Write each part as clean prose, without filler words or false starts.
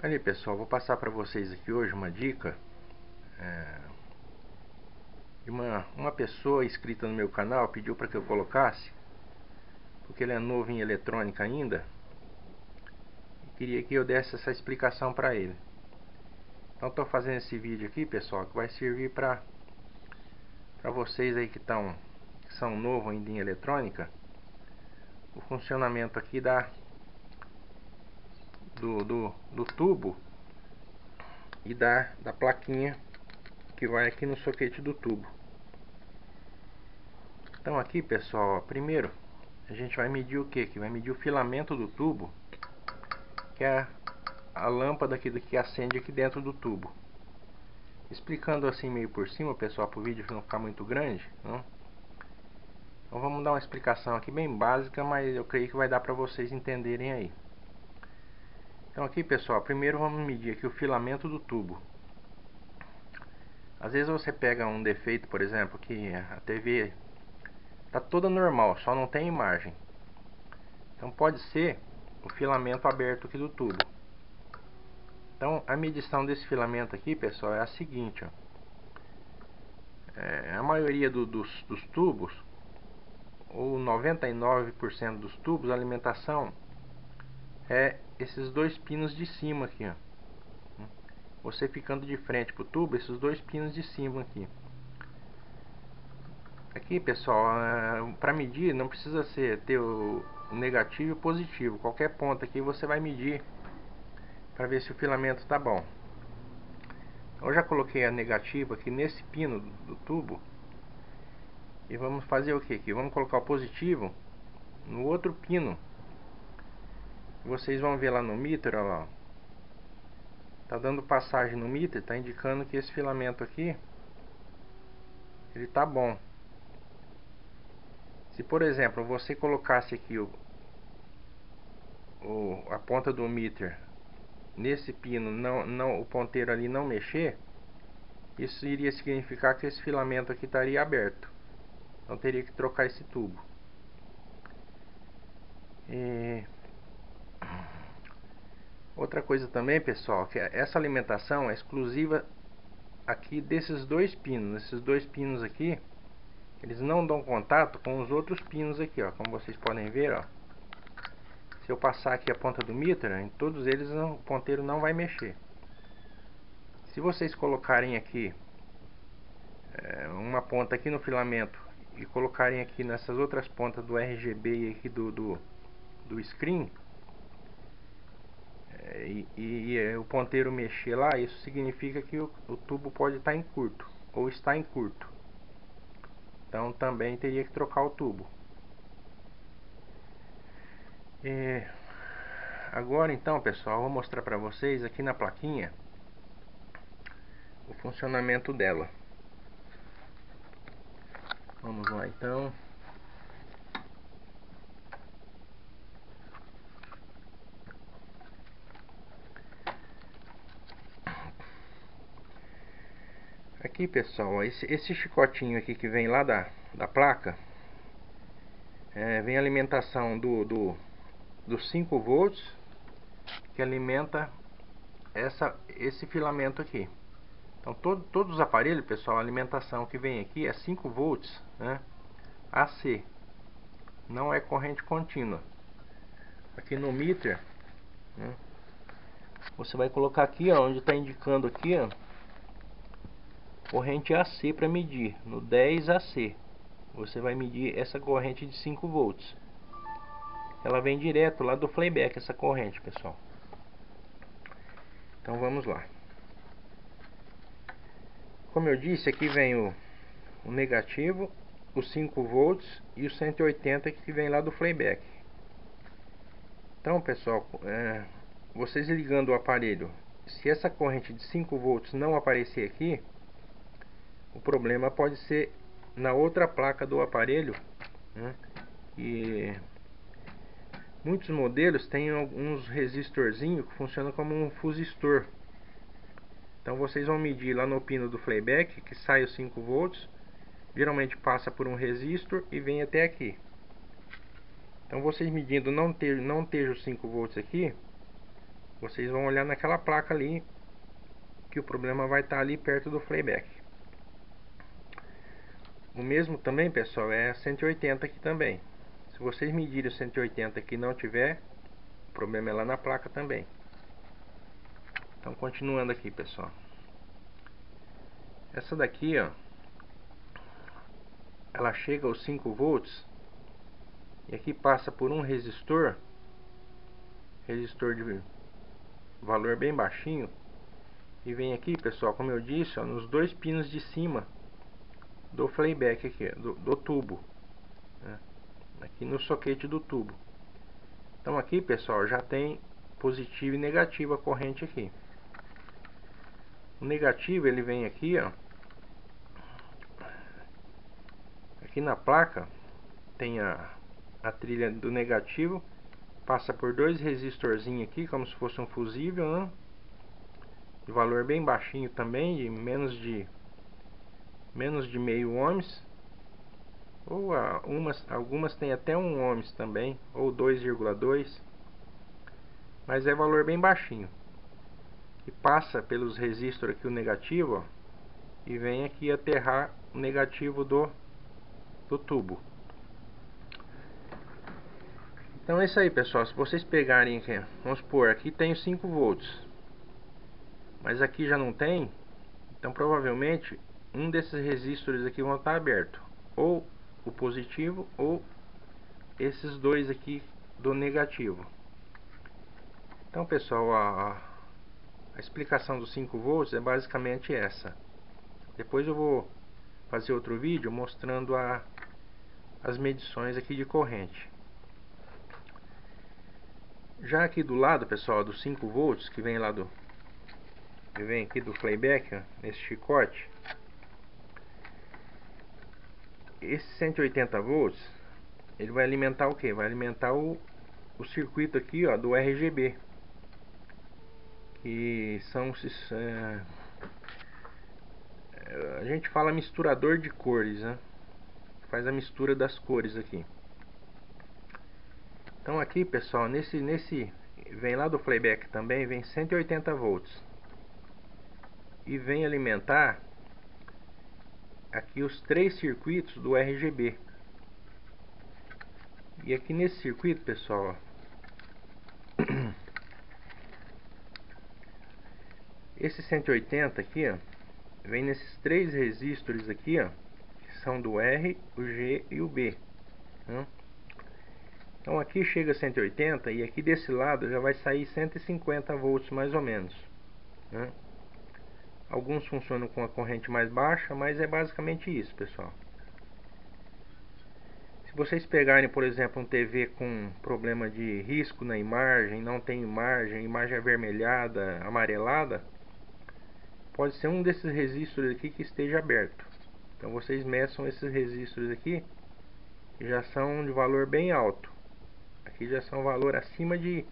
Ali pessoal, vou passar para vocês aqui hoje uma dica de uma pessoa inscrita no meu canal, pediu para que eu colocasse, porque ele é novo em eletrônica ainda, e queria que eu desse essa explicação para ele. Então estou fazendo esse vídeo aqui pessoal, que vai servir para vocês aí que são novos ainda em eletrônica, o funcionamento aqui do tubo e da plaquinha que vai aqui no soquete do tubo. Então aqui pessoal, ó, primeiro a gente vai medir o que? Que vai medir o filamento do tubo, que é a lâmpada que acende aqui dentro do tubo. Explicando assim meio por cima pessoal, para o vídeo não ficar muito grande, não? Então vamos dar uma explicação aqui bem básica, mas eu creio que vai dar para vocês entenderem aí. Então aqui pessoal, primeiro vamos medir aqui o filamento do tubo. Às vezes você pega um defeito, por exemplo, que a TV está toda normal, só não tem imagem. Então pode ser o filamento aberto aqui do tubo. Então a medição desse filamento aqui pessoal é a seguinte, ó. A maioria dos tubos, ou 99% dos tubos, a alimentação é esses dois pinos de cima aqui, ó. Você ficando de frente para o tubo, esses dois pinos de cima aqui. Aqui pessoal, para medir não precisa ter o negativo e o positivo. Qualquer ponto aqui você vai medir para ver se o filamento está bom. Eu já coloquei a negativa aqui nesse pino do tubo. E vamos fazer o que aqui? Vamos colocar o positivo no outro pino. Vocês vão ver lá no meter, olha lá. Tá dando passagem no meter, tá indicando que esse filamento aqui ele tá bom. Se por exemplo você colocasse aqui a ponta do meter nesse pino, o ponteiro ali não mexer, isso iria significar que esse filamento aqui estaria aberto. Então teria que trocar esse tubo. Outra coisa também pessoal, que essa alimentação é exclusiva aqui desses dois pinos. Esses dois pinos aqui, eles não dão contato com os outros pinos aqui, ó. Como vocês podem ver, ó. Se eu passar aqui a ponta do meter, em todos eles o ponteiro não vai mexer. Se vocês colocarem aqui uma ponta aqui no filamento e colocarem aqui nessas outras pontas do RGB e aqui do screen, e o ponteiro mexer lá, isso significa que o tubo pode estar em curto ou está em curto. Então também teria que trocar o tubo. Agora então pessoal, vou mostrar para vocês aqui na plaquinha o funcionamento dela. Vamos lá então. Aqui pessoal, esse chicotinho aqui que vem lá da placa, vem a alimentação dos 5 volts, que alimenta esse filamento aqui. Então todos os aparelhos pessoal, a alimentação que vem aqui é 5 volts, né, AC, não é corrente contínua. Aqui no meter, né, você vai colocar aqui, ó, onde está indicando aqui, ó, corrente AC para medir, no 10 AC. Você vai medir essa corrente de 5 volts. Ela vem direto lá do playback, essa corrente, pessoal. Então vamos lá. Como eu disse, aqui vem o negativo, os 5 volts e os 180 que vem lá do playback. Então, pessoal, vocês ligando o aparelho, se essa corrente de 5 volts não aparecer aqui, o problema pode ser na outra placa do aparelho, né? E muitos modelos têm alguns resistorzinhos que funcionam como um fusistor. Então vocês vão medir lá no pino do playback, que sai os 5 volts, geralmente passa por um resistor e vem até aqui. Então vocês medindo não esteja os 5 volts aqui, vocês vão olhar naquela placa ali, que o problema vai estar ali perto do playback. O mesmo também, pessoal, é a 180 aqui também. Se vocês medirem o 180 aqui e não tiver, o problema é lá na placa também. Então, continuando aqui, pessoal. Essa daqui, ó, ela chega aos 5 volts e aqui passa por um resistor de valor bem baixinho, e vem aqui, pessoal, como eu disse, ó, nos dois pinos de cima do playback aqui, do tubo, né? Aqui no soquete do tubo. Então aqui, pessoal, já tem positivo e negativo a corrente aqui. O negativo, ele vem aqui, ó, aqui na placa tem a trilha do negativo, passa por dois resistorzinhos aqui, como se fosse um fusível, né? De valor bem baixinho também, de menos de meio ohms, ou algumas tem até 1 ohms também, ou 2,2, mas é valor bem baixinho. E passa pelos resistores aqui o negativo, ó, e vem aqui aterrar o negativo do tubo. Então é isso aí, pessoal. Se vocês pegarem aqui, vamos supor, aqui tem os 5 volts, mas aqui já não tem, então provavelmente um desses resistores aqui vão estar aberto, ou o positivo ou esses dois aqui do negativo. Então, pessoal, a explicação dos 5 volts é basicamente essa. Depois eu vou fazer outro vídeo mostrando as medições aqui de corrente. Já aqui do lado, pessoal, dos 5 volts que vem lá que vem aqui do playback, ó, nesse chicote, esse 180 volts, ele vai alimentar o que? Vai alimentar o circuito aqui, ó, do RGB, que são a gente fala misturador de cores, né? Faz a mistura das cores aqui. Então aqui, pessoal, nesse vem lá do playback também, vem 180 volts e vem alimentar aqui os 3 circuitos do RGB. E aqui nesse circuito, pessoal, ó, esse 180 aqui, ó, vem nesses 3 resistores aqui, ó, que são do R, o G e o B, né? Então aqui chega a 180 e aqui desse lado já vai sair 150 volts mais ou menos, né? Alguns funcionam com a corrente mais baixa, mas é basicamente isso, pessoal. Se vocês pegarem, por exemplo, um TV com problema de risco na imagem, não tem imagem avermelhada, amarelada, pode ser um desses resistores aqui que esteja aberto. Então vocês meçam esses resistores aqui, que já são de valor bem alto. Aqui já são valor acima de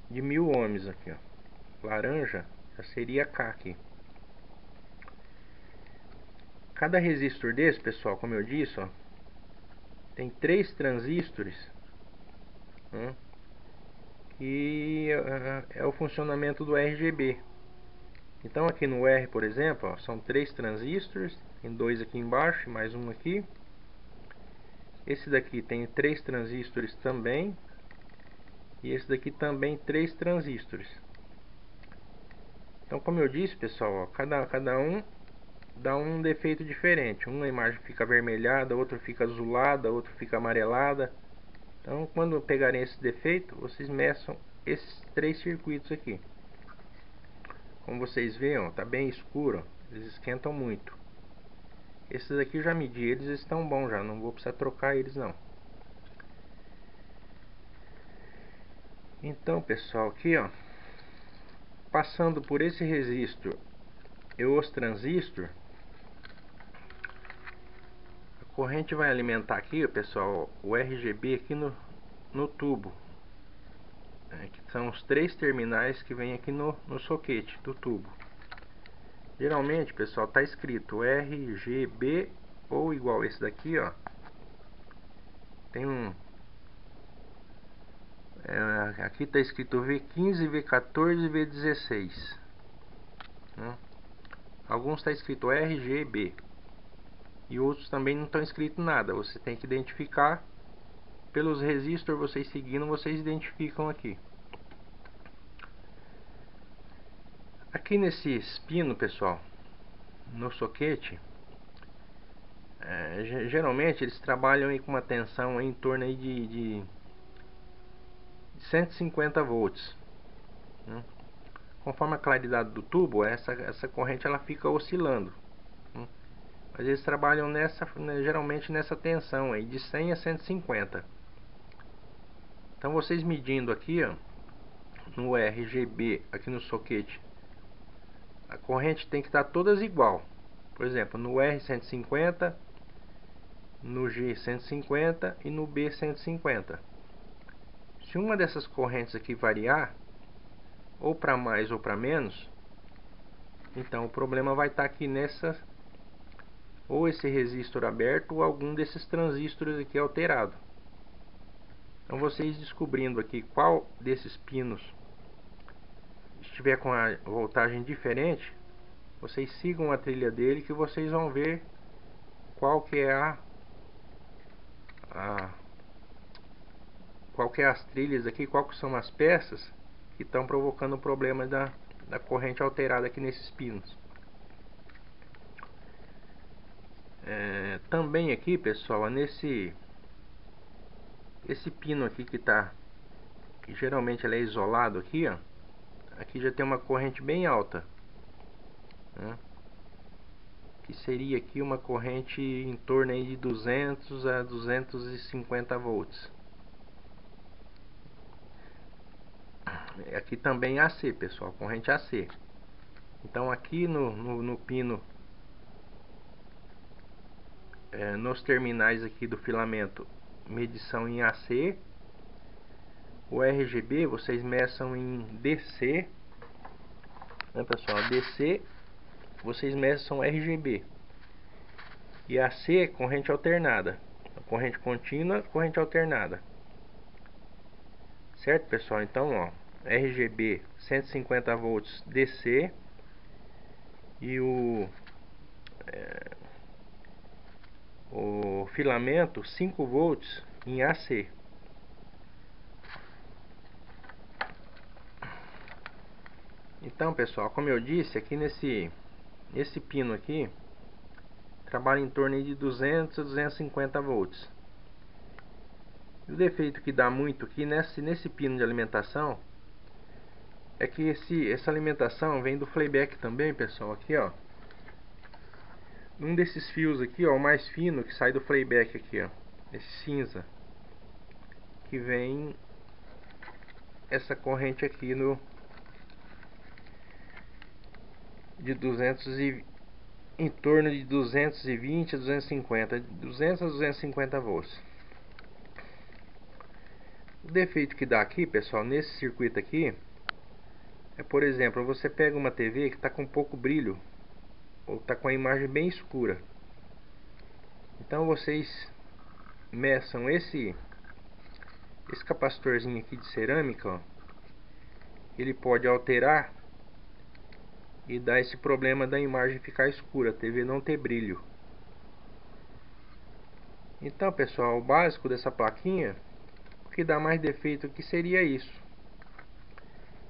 1000 ohms aqui, ó. Laranja já seria K aqui. Cada resistor desse, pessoal, como eu disse, ó, tem 3 transistores, né, que é o funcionamento do RGB. Então aqui no R, por exemplo, ó, são 3 transistores, tem 2 aqui embaixo e mais um aqui. Esse daqui tem 3 transistores também, e esse daqui também 3 transistores. Então, como eu disse, pessoal, ó, cada um dá um defeito diferente. Uma imagem fica avermelhada, outra fica azulada, outra fica amarelada. Então, quando pegarem esse defeito, vocês meçam esses 3 circuitos aqui. Como vocês veem, está bem escuro, eles esquentam muito. Esses aqui eu já medi, eles estão bons já, não vou precisar trocar eles não. Então, pessoal, aqui, ó, passando por esse resistor e os transistores, a corrente vai alimentar aqui, pessoal, o RGB aqui no tubo, que são os 3 terminais que vem aqui no soquete do tubo. Geralmente, pessoal, tá escrito RGB ou igual esse daqui, ó. Tem Aqui está escrito V15, V14 e V16, né? Alguns está escrito RGB e outros também não estão escrito nada. Você tem que identificar pelos resistores, vocês seguindo, vocês identificam aqui. Aqui nesse pino, pessoal, no soquete, geralmente eles trabalham aí com uma tensão aí em torno aí de 150 volts, né? Conforme a claridade do tubo, essa corrente ela fica oscilando, né? Mas eles trabalham geralmente nessa tensão aí de 100 a 150. Então vocês medindo aqui, ó, no RGB, aqui no soquete, a corrente tem que estar todas igual. Por exemplo, no R150, no G150 e no B150. Se uma dessas correntes aqui variar, ou para mais ou para menos, então o problema vai estar aqui nessa, ou esse resistor aberto, ou algum desses transistores aqui alterado. Então vocês descobrindo aqui qual desses pinos estiver com a voltagem diferente, vocês sigam a trilha dele que vocês vão ver qual que é qual que é as trilhas aqui, qual que são as peças que estão provocando o problema da corrente alterada aqui nesses pinos. Também aqui, pessoal, esse pino aqui que geralmente ele é isolado aqui, ó, aqui já tem uma corrente bem alta, né? Que seria aqui uma corrente em torno aí de 200 a 250 volts. Aqui também AC, pessoal, corrente AC. Então aqui no pino, nos terminais aqui do filamento, medição em AC. O RGB vocês meçam em DC, né, pessoal? DC vocês meçam RGB. E AC é corrente alternada, corrente contínua, corrente alternada. Certo, pessoal? Então, ó, RGB 150 volts DC e o filamento 5 volts em AC. Então, pessoal, como eu disse, aqui nesse pino aqui trabalha em torno de 200 a 250 volts. E o defeito que dá muito aqui nesse pino de alimentação é que essa alimentação vem do playback também, pessoal. Aqui, ó, um desses fios aqui, ó, o mais fino que sai do playback aqui, ó, esse cinza, que vem essa corrente aqui de 200 e em torno de 220 a 250, 200 a 250 volts. O defeito que dá aqui, pessoal, nesse circuito aqui é, por exemplo, você pega uma TV que está com pouco brilho ou está com a imagem bem escura. Então vocês meçam esse capacitorzinho aqui de cerâmica, ó, ele pode alterar e dar esse problema da imagem ficar escura, a TV não ter brilho. Então, pessoal, o básico dessa plaquinha, o que dá mais defeito aqui seria isso.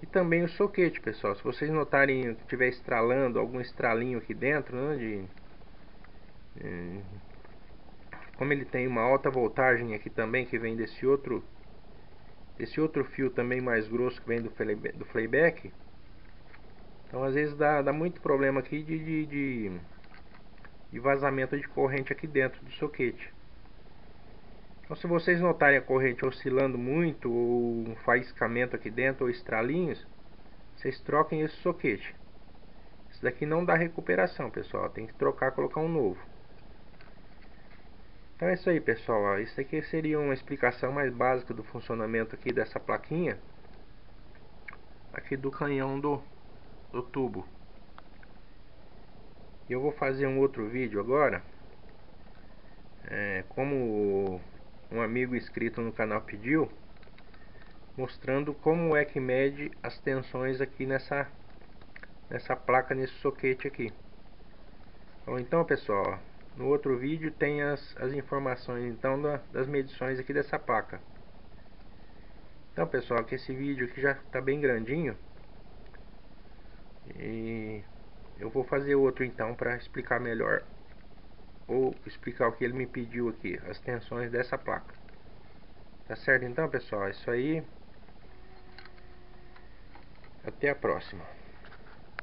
E também o soquete, pessoal. Se vocês notarem que estiver estralando, algum estralinho aqui dentro, né, como ele tem uma alta voltagem aqui também, que vem desse outro fio também mais grosso que vem do playback. Então às vezes dá muito problema aqui de vazamento de corrente aqui dentro do soquete. Então se vocês notarem a corrente oscilando muito, ou um faiscamento aqui dentro, ou estralinhos, vocês troquem esse soquete. Isso daqui não dá recuperação, pessoal, tem que trocar, colocar um novo. Então é isso aí, pessoal. Isso aqui seria uma explicação mais básica do funcionamento aqui dessa plaquinha aqui do canhão do tubo. Eu vou fazer um outro vídeo agora, como um amigo inscrito no canal pediu, mostrando como é que mede as tensões aqui nessa placa, nesse soquete aqui. Então pessoal, no outro vídeo tem as informações então das medições aqui dessa placa. Então pessoal, que esse vídeo aqui já está bem grandinho, e eu vou fazer outro então para explicar melhor, ou explicar o que ele me pediu aqui, as tensões dessa placa. Tá certo então pessoal, é isso aí. Até a próxima.